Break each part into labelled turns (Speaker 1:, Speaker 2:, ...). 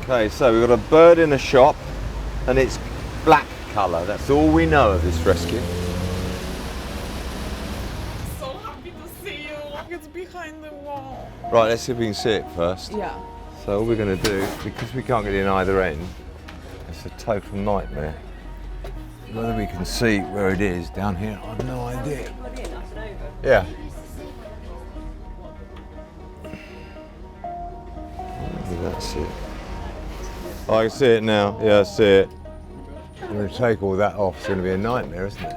Speaker 1: Okay, so we've got a bird in a shop and it's black colour. That's all we know of this rescue.
Speaker 2: So happy to see you. It's behind the wall.
Speaker 1: Right, let's see if we can see it first.
Speaker 2: Yeah.
Speaker 1: So all we're going to do, because we can't get in either end, it's a total nightmare. Whether we can see where it is down here, I've no idea. Yeah. That's it. Oh, I can see it now. Yeah, I see it. I'm going to take all that off. It's going to be a nightmare, isn't it?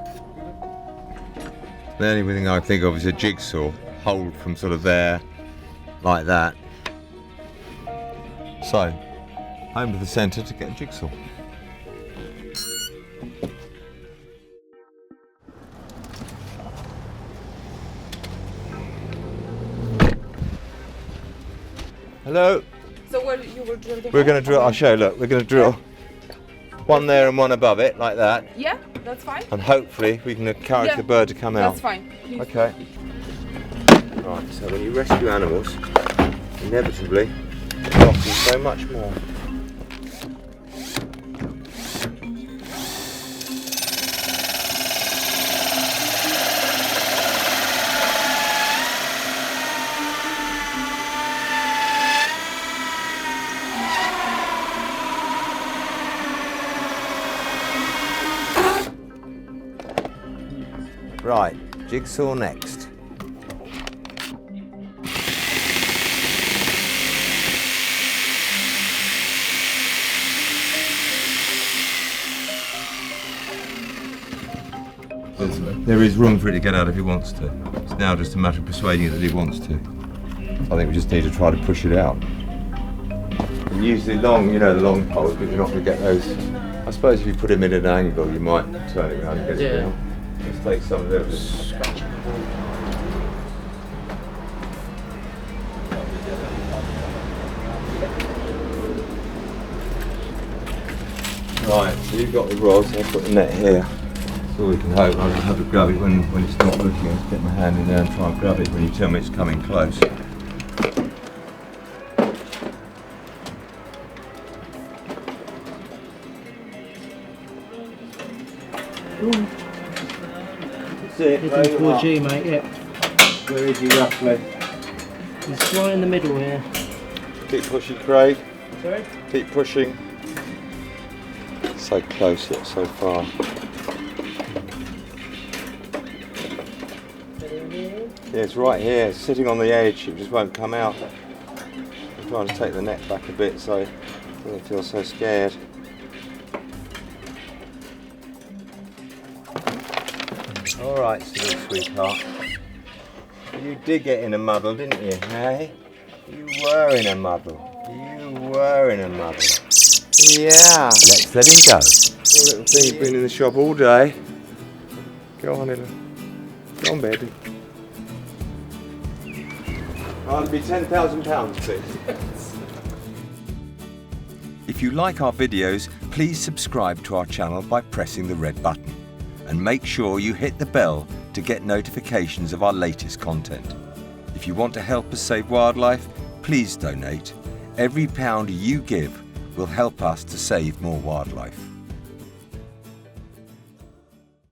Speaker 1: The only thing I think of is a jigsaw. Hold from sort of there, like that. So, home to the centre to get a jigsaw. Hello.
Speaker 2: So where you will drill the
Speaker 1: We're
Speaker 2: hole?
Speaker 1: going to drill. I'll show you. Look, we're going to drill one there and one above it, like that.
Speaker 2: Yeah, that's fine.
Speaker 1: And hopefully we can encourage the bird to come out.
Speaker 2: That's fine. Please.
Speaker 1: Okay. Right. So when you rescue animals, inevitably it costs you so much more. Right, jigsaw next. There is room for it to get out if he wants to. It's now just a matter of persuading it that he wants to. I think we just need to try to push it out. And use the long, the long poles, but you're not going to get those. I suppose if you put him in an angle, you might turn it around and get it down. Let's take some of those. Right, so you've got the rods, I'll put the net here. That's all we can hope. I'll just have to grab it when it's not looking. I'll get my hand in there and try and grab it when you tell me it's coming close. That's it.
Speaker 3: Heading towards you, mate, yeah.
Speaker 1: Where is he roughly?
Speaker 3: He's right in the middle here.
Speaker 1: Keep pushing, Craig.
Speaker 3: Sorry?
Speaker 1: Keep pushing. So close yet so far. Yeah, it's right here. It's sitting on the edge. It just won't come out. I'm trying to take the net back a bit so it doesn't feel so scared. All right, sweetheart. You did get in a muddle, didn't you? Hey, you were in a muddle. You were in a muddle. Yeah. Let's let him go. Poor little thing's been in the shop all day. Go on, Ella. Go on, baby. Oh, it'll be £10,000, please. If you like our videos, please subscribe to our channel by pressing the red button. And make sure you hit the bell to get notifications of our latest content. If you want to help us save wildlife, please donate. Every £1 you give will help us to save more wildlife.